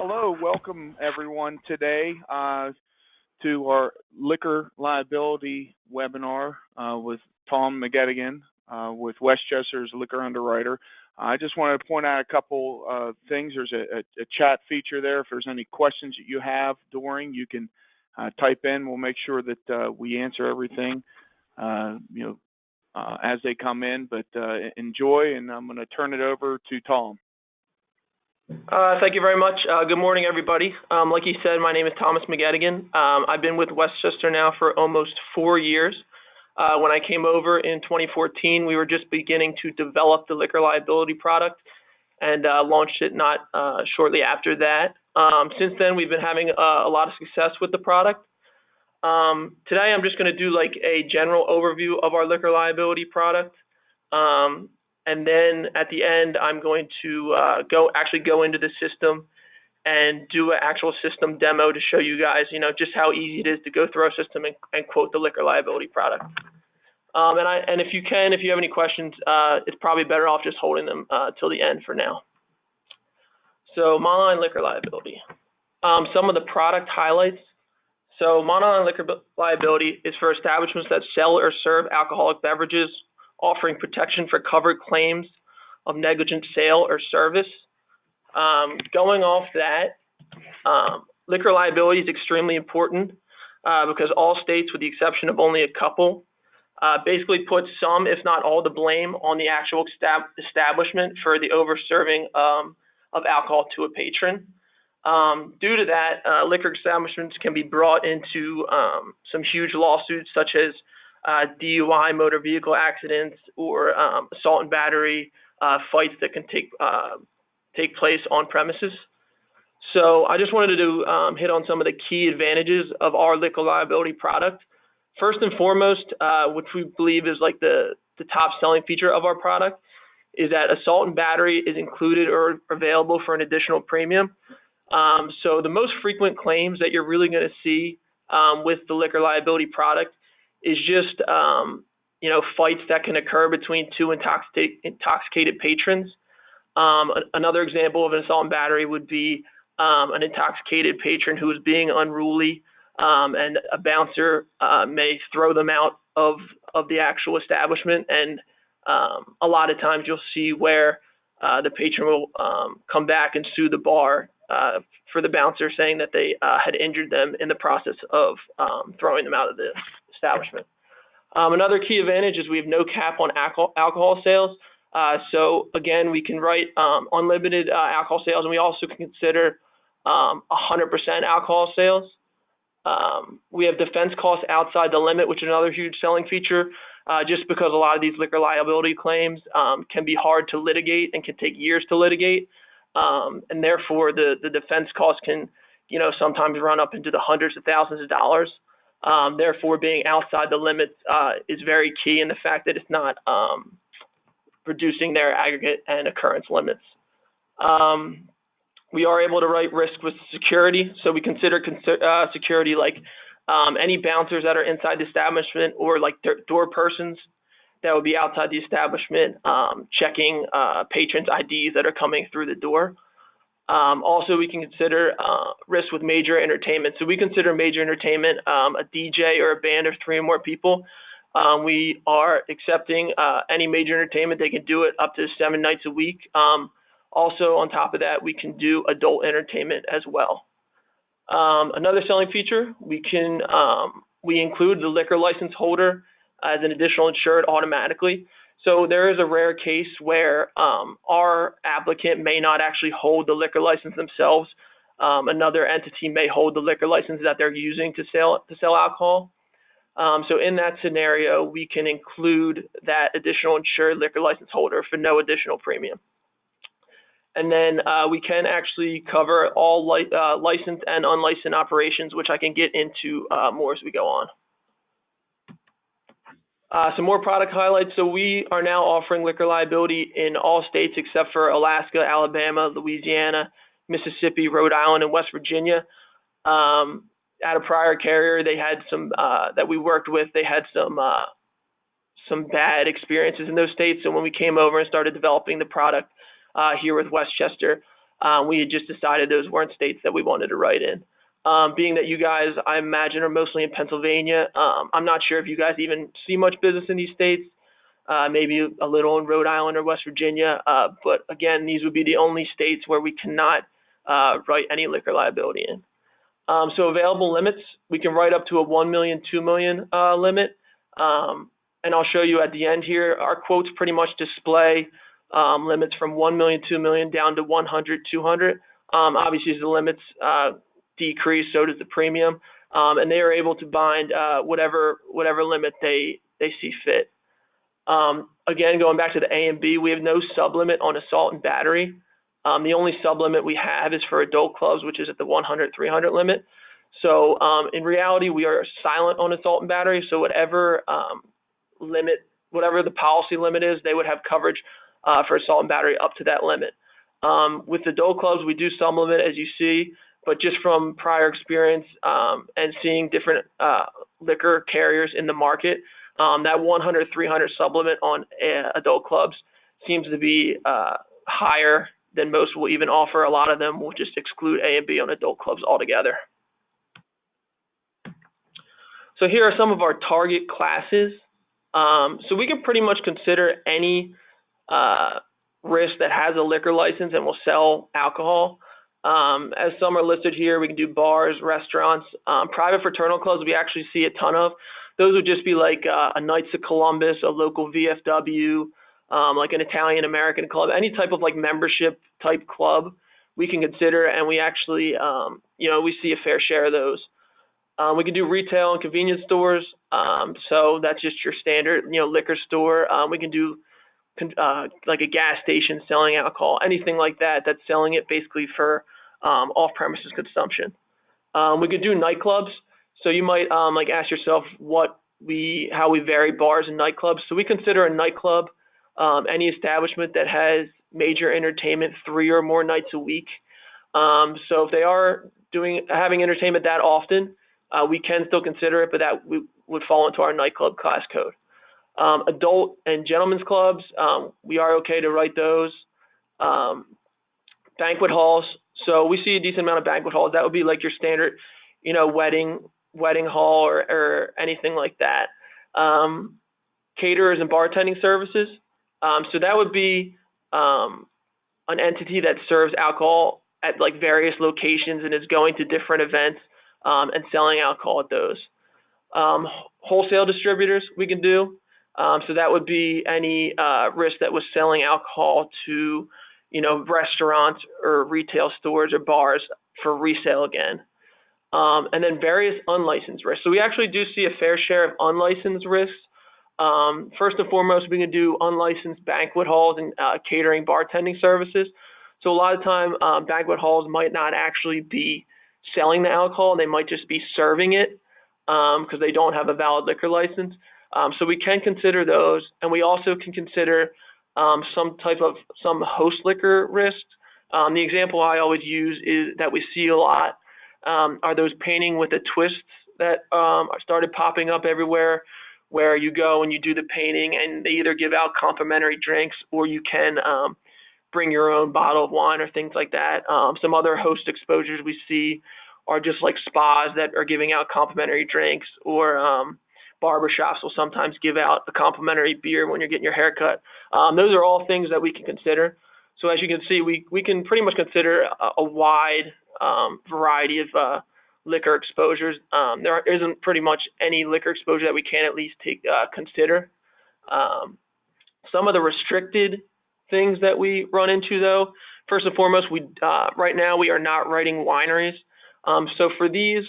Hello, welcome everyone today to our liquor liability webinar with Tom McGettigan with Westchester's liquor underwriter. I just wanted to point out a couple things. There's a chat feature there. If there's any questions that you have during, you can type in. We'll make sure that we answer everything as they come in. But enjoy, and I'm going to turn it over to Tom. Thank you very much. Good morning, everybody. Like you said, my name is Thomas McGettigan. I've been with Westchester now for almost 4 years. When I came over in 2014, we were just beginning to develop the liquor liability product and launched it not shortly after that. Since then, we've been having a lot of success with the product. Today, I'm just going to do like a general overview of our liquor liability product. And then at the end, I'm going to go into the system and do an actual system demo to show you guys, just how easy it is to go through our system and quote the liquor liability product. And if you have any questions, it's probably better off just holding them till the end for now. So monoline liquor liability. Some of the product highlights. So monoline liquor liability is for establishments that sell or serve alcoholic beverages, offering protection for covered claims of negligent sale or service. Going off that, liquor liability is extremely important because all states, with the exception of only a couple, basically put some, if not all, the blame on the actual establishment for the over-serving of alcohol to a patron. Due to that, liquor establishments can be brought into some huge lawsuits such as DUI, motor vehicle accidents, or assault and battery fights that can take place on premises. So I just wanted to hit on some of the key advantages of our liquor liability product. First and foremost, which we believe is like the top selling feature of our product, is that assault and battery is included or available for an additional premium. So the most frequent claims that you're really going to see with the liquor liability product is just, fights that can occur between two intoxicated patrons. Another example of an assault and battery would be an intoxicated patron who is being unruly, and a bouncer may throw them out of the actual establishment. And a lot of times you'll see where the patron will come back and sue the bar for the bouncer, saying that they had injured them in the process of throwing them out of the establishment. Another key advantage is we have no cap on alcohol sales. So again, we can write unlimited alcohol sales, and we also can consider 100% alcohol sales. We have defense costs outside the limit, which is another huge selling feature, just because a lot of these liquor liability claims can be hard to litigate and can take years to litigate. And therefore, the defense costs can, sometimes run up into the hundreds of thousands of dollars. Therefore, being outside the limits is very key in the fact that it's not reducing their aggregate and occurrence limits. We are able to write risk with security, so we consider security like any bouncers that are inside the establishment, or like door persons that would be outside the establishment, checking patrons' IDs that are coming through the door. Also, we can consider risk with major entertainment. So we consider major entertainment a DJ or a band of 3 or more people. We are accepting any major entertainment. They can do it up to 7 nights a week. Also, on top of that, we can do adult entertainment as well. Another selling feature, we include the liquor license holder as an additional insured automatically. So there is a rare case where our applicant may not actually hold the liquor license themselves. Another entity may hold the liquor license that they're using to sell alcohol. So in that scenario, we can include that additional insured liquor license holder for no additional premium. And then we can actually cover all licensed and unlicensed operations, which I can get into more as we go on. Some more product highlights. So we are now offering liquor liability in all states except for Alaska, Alabama, Louisiana, Mississippi, Rhode Island, and West Virginia. At a prior carrier, they had some that we worked with. They had some bad experiences in those states. So when we came over and started developing the product here with Westchester, we had just decided those weren't states that we wanted to write in. Being that you guys, I imagine, are mostly in Pennsylvania, I'm not sure if you guys even see much business in these states, maybe a little in Rhode Island or West Virginia, but again, these would be the only states where we cannot write any liquor liability in. So available limits, we can write up to a 1 million, 2 million limit, and I'll show you at the end here. Our quotes pretty much display limits from 1 million, 2 million down to 100, 200. Obviously, as the limits decrease, so does the premium, and they are able to bind whatever limit they see fit. Again, going back to the A and B, we have no sublimit on assault and battery. The only sublimit we have is for adult clubs, which is at the 100, 300 limit. So in reality, we are silent on assault and battery. So whatever whatever the policy limit is, they would have coverage for assault and battery up to that limit. With adult clubs, we do sublimit, as you see, but just from prior experience and seeing different liquor carriers in the market, that 100, 300 sublimit on adult clubs seems to be higher than most will even offer. A lot of them will just exclude A and B on adult clubs altogether. So here are some of our target classes. So we can pretty much consider any risk that has a liquor license and will sell alcohol. As some are listed here, we can do bars, restaurants, private fraternal clubs. We actually see a ton of. Those would just be like a Knights of Columbus, a local VFW, like an Italian American club, any type of like membership type club we can consider, and we actually, we see a fair share of those. We can do retail and convenience stores, so that's just your standard, liquor store. We can do like a gas station selling alcohol, anything like that that's selling it basically for off-premises consumption. We could do nightclubs. So you might like ask yourself how we vary bars and nightclubs. So we consider a nightclub any establishment that has major entertainment 3 or more nights a week. So if they are having entertainment that often, we can still consider it, but that would fall into our nightclub class code. Adult and gentlemen's clubs, we are okay to write those. Banquet halls, so we see a decent amount of banquet halls. That would be like your standard, wedding hall or anything like that. Caterers and bartending services, so that would be an entity that serves alcohol at like various locations and is going to different events and selling alcohol at those. Wholesale distributors we can do. So that would be any risk that was selling alcohol to, restaurants or retail stores or bars for resale again. And then various unlicensed risks. So we actually do see a fair share of unlicensed risks. First and foremost, we can do unlicensed banquet halls and catering bartending services. So a lot of time, banquet halls might not actually be selling the alcohol. They might just be serving it because they don't have a valid liquor license. So we can consider those, and we also can consider some host liquor risks. The example I always use is that we see a lot are those painting with a twist that started popping up everywhere, where you go and you do the painting and they either give out complimentary drinks or you can bring your own bottle of wine or things like that. Some other host exposures we see are just like spas that are giving out complimentary drinks, or barbershops will sometimes give out a complimentary beer when you're getting your hair cut. Those are all things that we can consider. So as you can see, we can pretty much consider a wide variety of liquor exposures. There isn't pretty much any liquor exposure that we can't at least consider. Some of the restricted things that we run into, though, first and foremost, right now we are not writing wineries. So for these,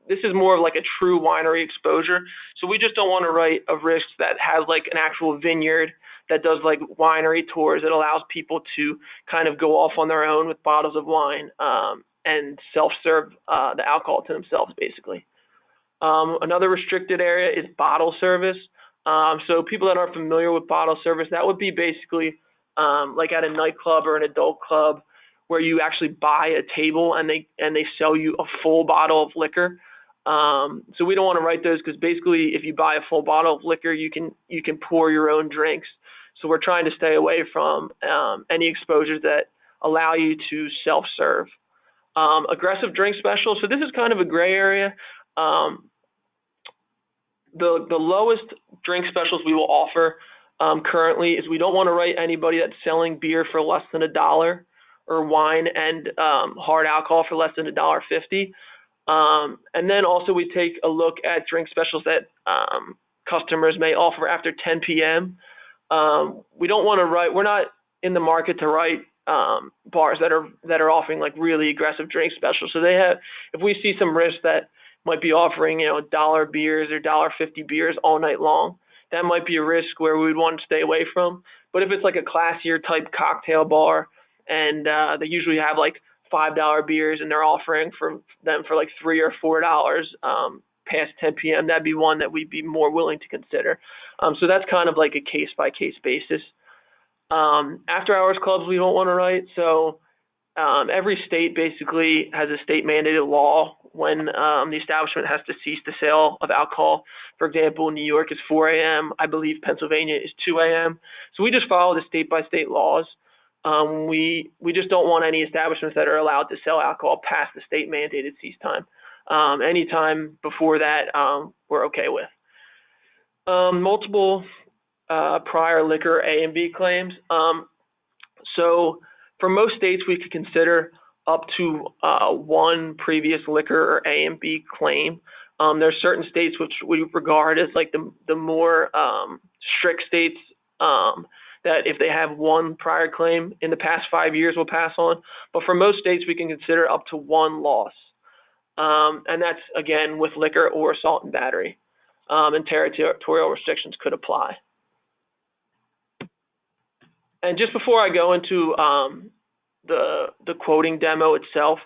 this is more of like a true winery exposure. So we just don't want to write a risk that has like an actual vineyard that does like winery tours that allows people to kind of go off on their own with bottles of wine and self-serve the alcohol to themselves, basically. Another restricted area is bottle service. So people that aren't familiar with bottle service, that would be basically like at a nightclub or an adult club where you actually buy a table and they sell you a full bottle of liquor. So we don't want to write those because basically if you buy a full bottle of liquor, you can pour your own drinks. So we're trying to stay away from any exposures that allow you to self-serve. Aggressive drink specials. So this is kind of a gray area. The lowest drink specials we will offer currently is we don't want to write anybody that's selling beer for less than $1 or wine and hard alcohol for less than $1.50. And then also we take a look at drink specials that customers may offer after 10 p.m. We don't want to write. We're not in the market to write bars that are offering like really aggressive drink specials. So if we see some risk that might be offering, $1 beers or $1.50 beers all night long, that might be a risk where we would want to stay away from. But if it's like a classier type cocktail bar and they usually have like $5 beers and they're offering for them for like $3 or $4 past 10 p.m., that'd be one that we'd be more willing to consider. So that's kind of like a case by case basis. After hours clubs we don't want to write. So every state basically has a state mandated law when the establishment has to cease the sale of alcohol. For example, New York is 4 a.m. I believe Pennsylvania is 2 a.m. So we just follow the state by state laws. We just don't want any establishments that are allowed to sell alcohol past the state mandated cease time. Anytime before that, we're okay with. Multiple prior liquor A and B claims. So for most states, we could consider up to one previous liquor or A and B claim. There are certain states which we regard as like the more strict states that if they have one prior claim in the past 5 years will pass on. But for most states, we can consider up to one loss. And that's, again, with liquor or assault and battery. And territorial restrictions could apply. And just before I go into the quoting demo itself,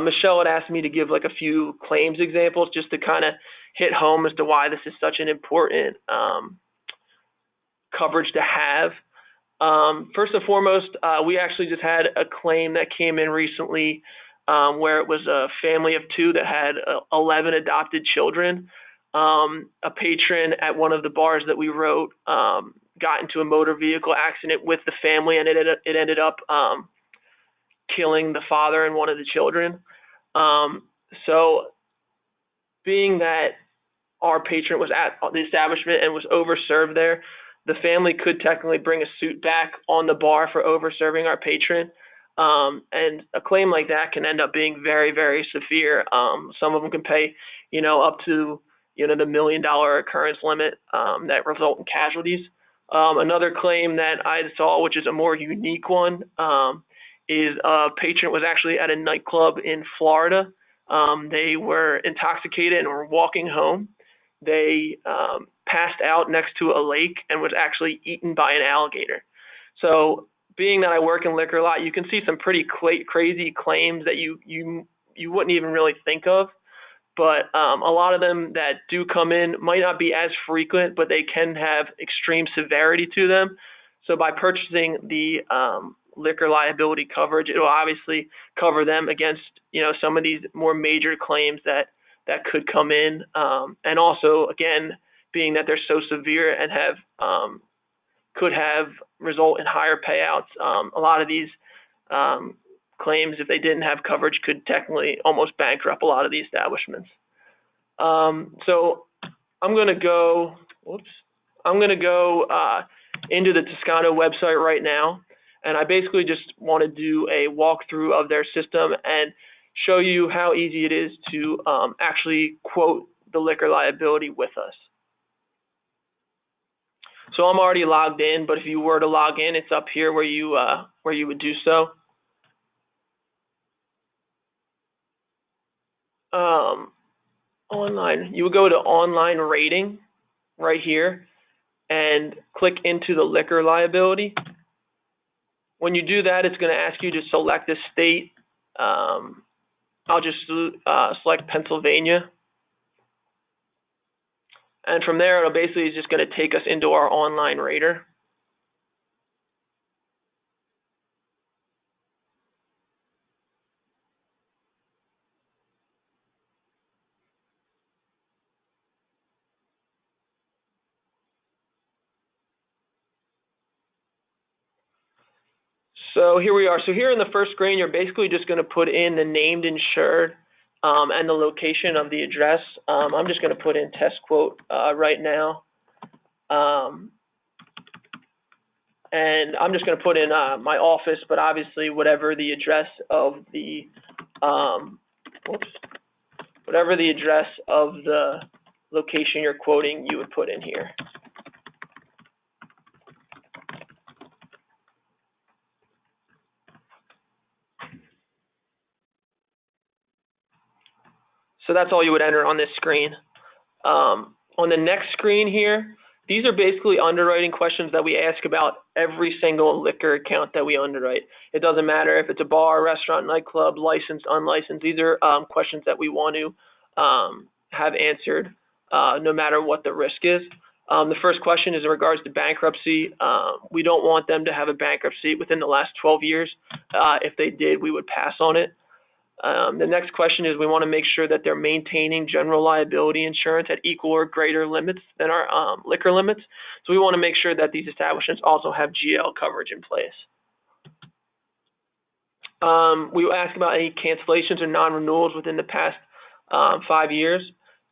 Michelle had asked me to give like a few claims examples just to kind of hit home as to why this is such an important coverage to have. First and foremost, we actually just had a claim that came in recently where it was a family of two that had 11 adopted children. A patron at one of the bars that we wrote got into a motor vehicle accident with the family, and it ended up killing the father and one of the children. So being that our patron was at the establishment and was overserved there, the family could technically bring a suit back on the bar for overserving our patron. And a claim like that can end up being very, very severe. Some of them can pay, up to, the $1 million occurrence limit that result in casualties. Another claim that I saw, which is a more unique one, is a patron was actually at a nightclub in Florida. They were intoxicated and were walking home. They passed out next to a lake and was actually eaten by an alligator. So being that I work in liquor a lot, you can see some pretty crazy claims that you wouldn't even really think of. But a lot of them that do come in might not be as frequent, but they can have extreme severity to them. So by purchasing the liquor liability coverage, it will obviously cover them against, some of these more major claims that could come in. And also, again, being that they're so severe and could have result in higher payouts. A lot of these claims, if they didn't have coverage, could technically almost bankrupt a lot of the establishments. So I'm going to go into the Toscano website right now, and I basically just want to do a walkthrough of their system and show you how easy it is to actually quote the liquor liability with us. So I'm already logged in, but if you were to log in, it's up here where you would do so. Online, you would go to online rating right here and click into the liquor liability. When you do that, it's going to ask you to select a state. I'll just select Pennsylvania. And from there, it'll basically just going to take us into our online rater. So here we are. So here in the first screen, you're basically just going to put in the named insured and the location of the address. I'm just going to put in test quote right now. And I'm just going to put in my office, but obviously whatever the address of the whatever the address of the location you're quoting, you would put in here. So that's all you would enter on this screen. On the next screen here, these are basically underwriting questions that we ask about every single liquor account that we underwrite. It doesn't matter if it's a bar, restaurant, nightclub, licensed, unlicensed. These are questions that we want to have answered no matter what the risk is. The first question is in regards to bankruptcy. We don't want them to have a bankruptcy within the last 12 years. If they did, we would pass on it. The next question is we want to make sure that they're maintaining general liability insurance at equal or greater limits than our liquor limits. So we want to make sure that these establishments also have GL coverage in place. We ask about any cancellations or non-renewals within the past 5 years.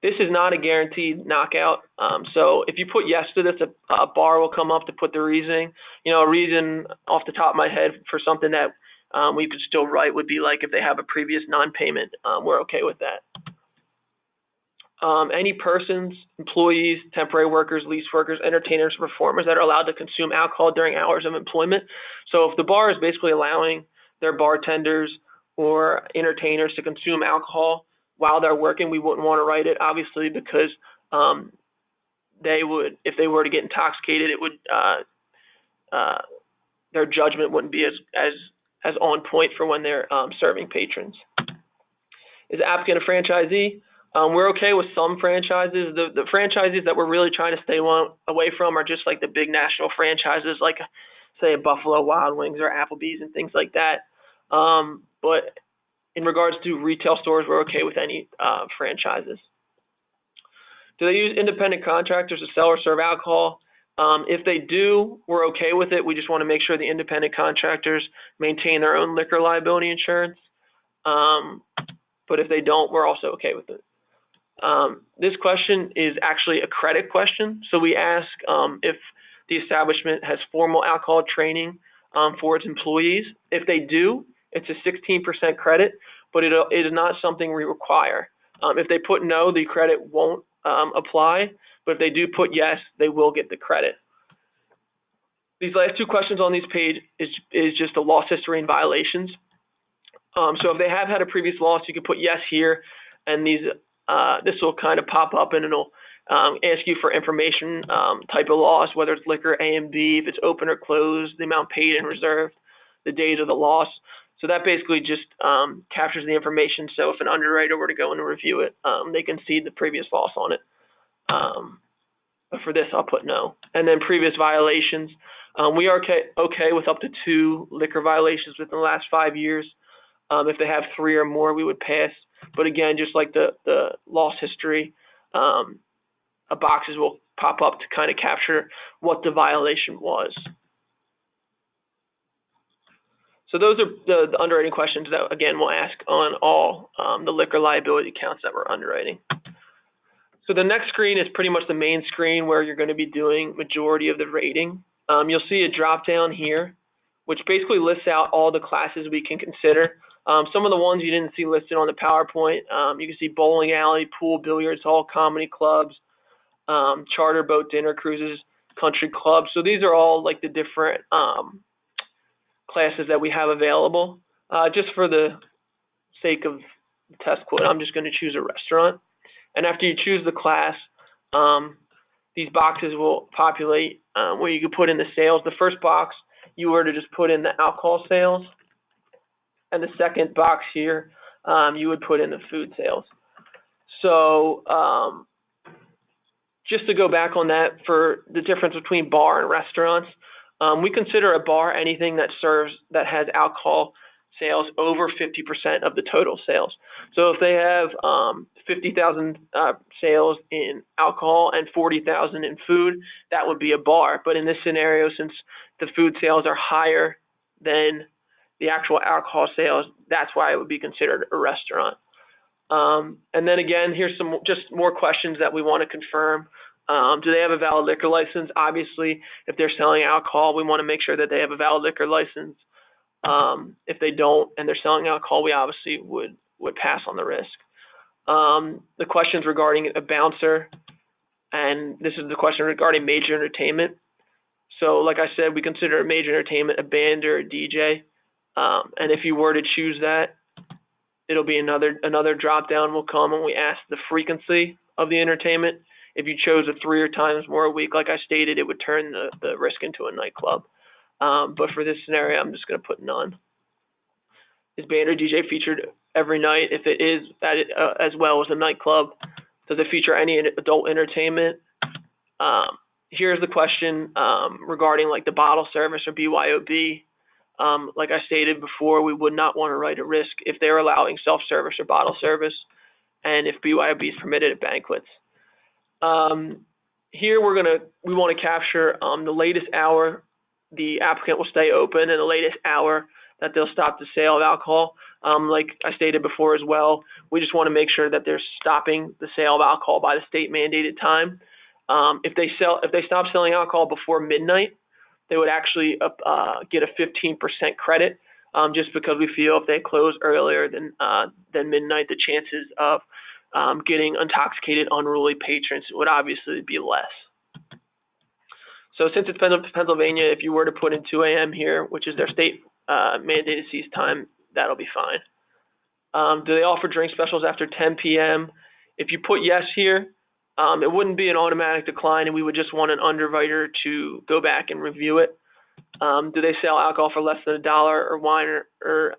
This is not a guaranteed knockout. So if you put yes to this, a bar will come up to put the reasoning. You know, a reason off the top of my head for something that we could still write would be like if they have a previous non-payment, we're okay with that. Any persons, employees, temporary workers, lease workers, entertainers, performers that are allowed to consume alcohol during hours of employment. So if the bar is basically allowing their bartenders or entertainers to consume alcohol while they're working, we wouldn't want to write it, obviously, because they would, if they were to get intoxicated, it would their judgment wouldn't be as on point for when they're serving patrons. Is the applicant a franchisee? We're okay with some franchises. The franchises that we're really trying to stay away from are just like the big national franchises, like say a Buffalo Wild Wings or Applebee's and things like that. But in regards to retail stores, we're okay with any franchises. Do they use independent contractors to sell or serve alcohol? If they do, we're okay with it. We just want to make sure the independent contractors maintain their own liquor liability insurance. But if they don't, we're also okay with it. This question is actually a credit question. So we ask if the establishment has formal alcohol training for its employees. If they do, it's a 16% credit, but it is not something we require. If they put no, the credit won't apply. But if they do put yes, they will get the credit. These last two questions on this page is just the loss history and violations. So if they have had a previous loss, you can put yes here, and this will kind of pop up and it'll ask you for information, type of loss, whether it's liquor A and B, if it's open or closed, the amount paid and reserved, the date of the loss. So that basically just captures the information. So if an underwriter were to go in and review it, they can see the previous loss on it. But for this, I'll put no. And then previous violations. We are okay with up to 2 liquor violations within the last 5 years. If they have 3 or more, we would pass. But again, just like the loss history, boxes will pop up to kind of capture what the violation was. So those are the underwriting questions that, again, we'll ask on all the liquor liability accounts that we're underwriting. So the next screen is pretty much the main screen where you're going to be doing majority of the rating. You'll see a drop down here, which basically lists out all the classes we can consider. Some of the ones you didn't see listed on the PowerPoint, you can see bowling alley, pool, billiards hall, comedy clubs, charter boat, dinner cruises, country clubs. So these are all like the different classes that we have available. Just for the sake of the test quote, I'm just going to choose a restaurant. And after you choose the class, these boxes will populate where you can put in the sales. The first box, you were to just put in the alcohol sales. And the second box here, you would put in the food sales. So just to go back on that, for the difference between bar and restaurants, we consider a bar anything that has alcohol sales over 50% of the total sales. So if they have 50,000 sales in alcohol and 40,000 in food, that would be a bar. But in this scenario, since the food sales are higher than the actual alcohol sales, that's why it would be considered a restaurant. And then again, here's some just more questions that we want to confirm. Do they have a valid liquor license? Obviously, if they're selling alcohol, we want to make sure that they have a valid liquor license. If they don't and they're selling alcohol, we obviously would pass on the risk. The questions regarding a bouncer, and this is the question regarding major entertainment. So like I said, we consider major entertainment a band or a DJ. And if you were to choose that, it'll be another drop down will come when we ask the frequency of the entertainment. If you chose a 3 or times more a week, like I stated, it would turn the risk into a nightclub. But for this scenario, I'm just going to put none. Is band or DJ featured every night? If it is, as well as a nightclub, does it feature any adult entertainment? Here's the question regarding like the bottle service or BYOB. Like I stated before, we would not want to write a risk if they're allowing self-service or bottle service, and if BYOB is permitted at banquets. Here we want to capture the latest hour the applicant will stay open and the latest hour that they'll stop the sale of alcohol. Like I stated before as well, we just want to make sure that they're stopping the sale of alcohol by the state mandated time. If they stop selling alcohol before midnight, they would actually get a 15% credit, just because we feel if they close earlier than midnight, the chances of getting intoxicated, unruly patrons would obviously be less. So since it's Pennsylvania, if you were to put in 2 a.m. here, which is their state mandated cease time, that'll be fine. Do they offer drink specials after 10 p.m.? If you put yes here, it wouldn't be an automatic decline, and we would just want an underwriter to go back and review it. Do they sell alcohol for less than $1 or wine or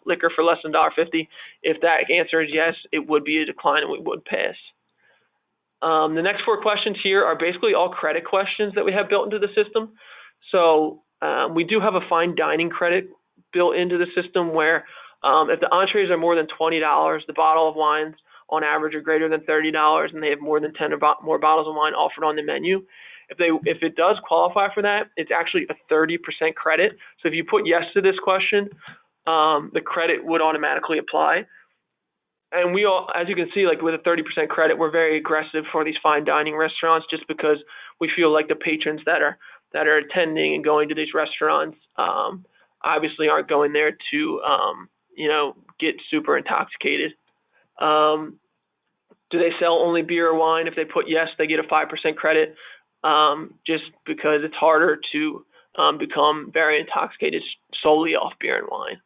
liquor for less than $1.50? If that answer is yes, it would be a decline and we would pass. The next 4 questions here are basically all credit questions that we have built into the system. So we do have a fine dining credit built into the system where if the entrees are more than $20, the bottle of wines on average are greater than $30, and they have more than 10 or more bottles of wine offered on the menu. If it does qualify for that, it's actually a 30% credit. So if you put yes to this question, the credit would automatically apply. And we all, as you can see, like with a 30% credit, we're very aggressive for these fine dining restaurants, just because we feel like the patrons that are attending and going to these restaurants obviously aren't going there to get super intoxicated. Do they sell only beer or wine? If they put yes, they get a 5% credit, just because it's harder to become very intoxicated solely off beer and wine.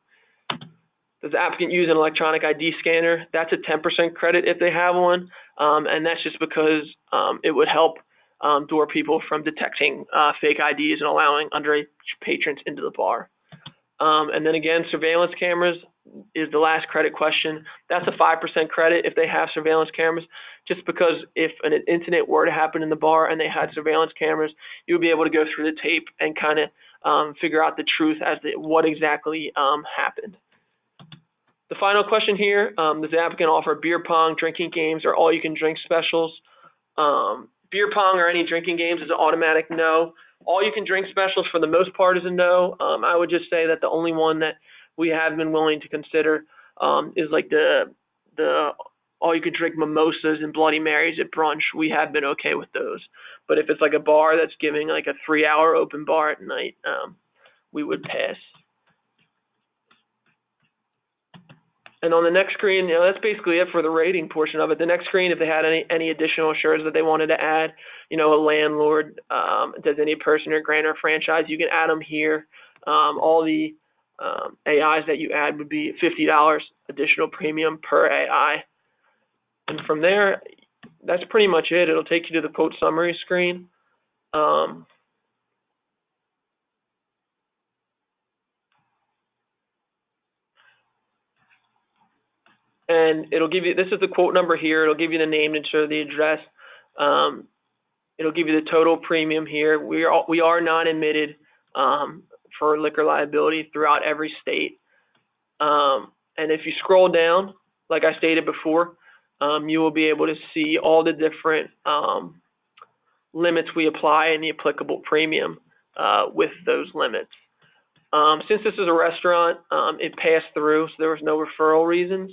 Does the applicant use an electronic ID scanner? That's a 10% credit if they have one, and that's just because it would help door people from detecting fake IDs and allowing underage patrons into the bar. And then again, surveillance cameras is the last credit question. That's a 5% credit if they have surveillance cameras, just because if an incident were to happen in the bar and they had surveillance cameras, you would be able to go through the tape and kind of figure out the truth as to what exactly happened. The final question here, does the applicant offer beer pong, drinking games, or all-you-can-drink specials? Beer pong or any drinking games is an automatic no. All-you-can-drink specials, for the most part, is a no. I would just say that the only one that we have been willing to consider is like the all-you-can-drink mimosas and Bloody Marys at brunch. We have been okay with those. But if it's like a bar that's giving like a 3-hour open bar at night, we would pass. And on the next screen, that's basically it for the rating portion of it. The next screen, if they had any additional assurance that they wanted to add, a landlord, does any person or grant or franchise, you can add them here. All the AIs that you add would be $50 additional premium per AI. And from there, that's pretty much it. It'll take you to the quote summary screen. And it'll give you, this is the quote number here, it'll give you the name and show the address. It'll give you the total premium here. We are non-admitted for liquor liability throughout every state. And if you scroll down, like I stated before, you will be able to see all the different limits we apply and the applicable premium with those limits. Since this is a restaurant, it passed through, so there was no referral reasons.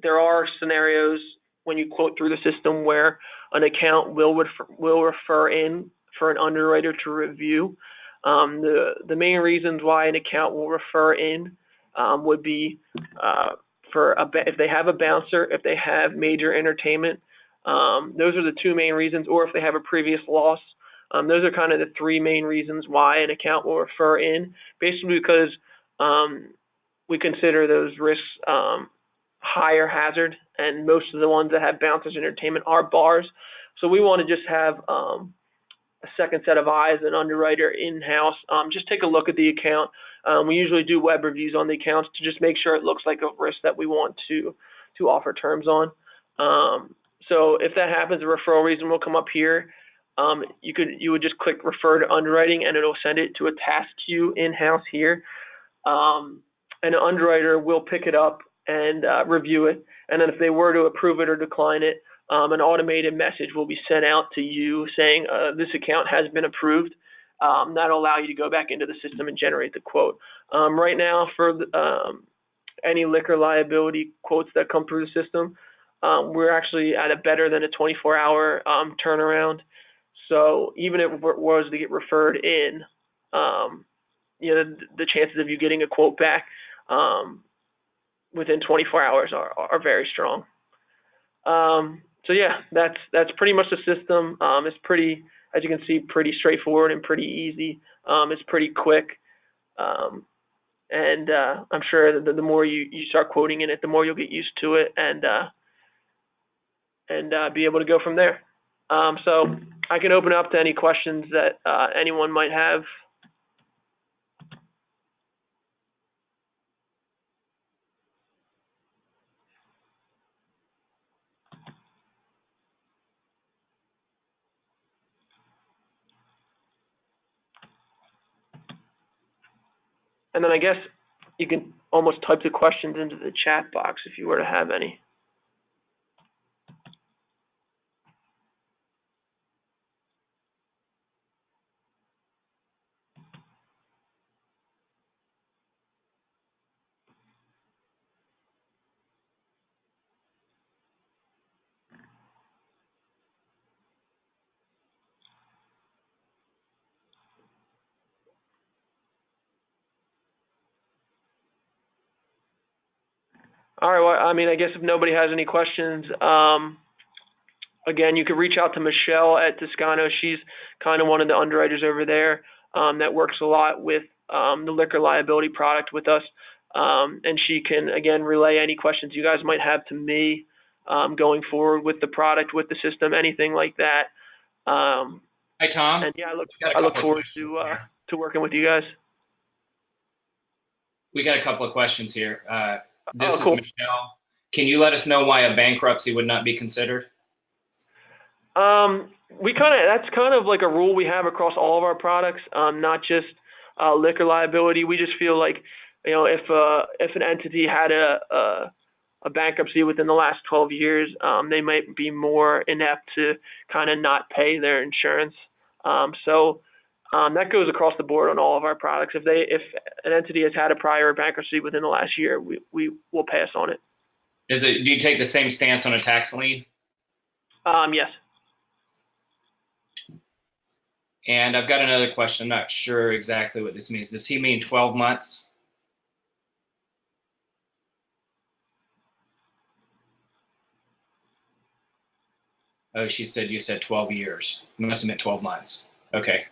There are scenarios when you quote through the system where an account will refer in for an underwriter to review. The main reasons why an account will refer in would be if they have a bouncer, if they have major entertainment. Those are the two main reasons, or if they have a previous loss. Those are kind of the three main reasons why an account will refer in, basically because we consider those risks higher hazard, and most of the ones that have bouncers entertainment are bars. So we want to just have a second set of eyes, an underwriter in-house. Just take a look at the account. We usually do web reviews on the accounts to just make sure it looks like a risk that we want to offer terms on. So if that happens, a referral reason will come up here. You would just click refer to underwriting, and it'll send it to a task queue in-house here. And an underwriter will pick it up and review it. And then if they were to approve it or decline it, an automated message will be sent out to you saying this account has been approved. That'll allow you to go back into the system and generate the quote. Right now, for any liquor liability quotes that come through the system, we're actually at a better than a 24-hour turnaround. So even if it was to get referred in, the chances of you getting a quote back within 24 hours are very strong. So yeah, that's pretty much the system. It's pretty, as you can see, pretty straightforward and pretty easy. It's pretty quick, and I'm sure that the more you start quoting in it, the more you'll get used to it and be able to go from there. So I can open up to any questions that anyone might have. And then I guess you can almost type the questions into the chat box if you were to have any. All right, well, I mean, I guess if nobody has any questions, again, you could reach out to Michelle at Toscano. She's kind of one of the underwriters over there that works a lot with the liquor liability product with us. And she can, again, relay any questions you guys might have to me going forward with the product, with the system, anything like that. Hi, Tom. And yeah, I look forward to working with you guys. We got a couple of questions here. This is cool. Michelle. Can you let us know why a bankruptcy would not be considered? That's kind of like a rule we have across all of our products, not just liquor liability. We just feel like, if an entity had a bankruptcy within the last 12 years, they might be more inept to kind of not pay their insurance. So that goes across the board on all of our products. If an entity has had a prior bankruptcy within the last year, we will pass on it. Do you take the same stance on a tax lien? Yes. And I've got another question. I'm not sure exactly what this means. Does he mean 12 months? Oh, you said 12 years. It must have meant 12 months. Okay.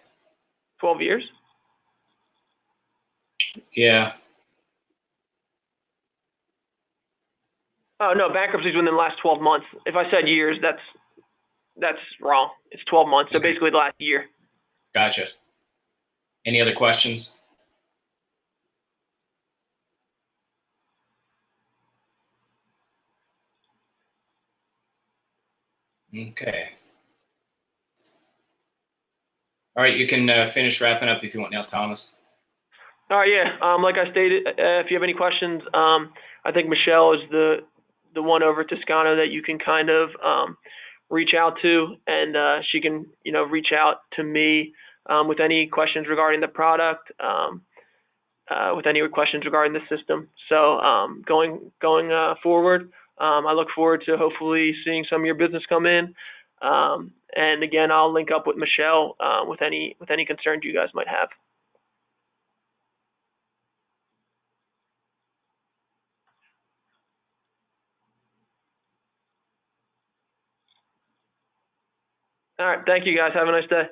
12 years? Yeah. Oh, no, bankruptcies within the last 12 months. If I said years, that's wrong. It's 12 months, so basically the last year. Gotcha. Any other questions? Okay. All right, you can finish wrapping up if you want now, Thomas. All right, yeah. Like I stated, if you have any questions, I think Michelle is the one over at Toscano that you can kind of reach out to, and she can, reach out to me with any questions regarding the product, with any questions regarding the system. So going forward, I look forward to hopefully seeing some of your business come in. And again, I'll link up with Michelle with any concerns you guys might have. All right, thank you guys. Have a nice day.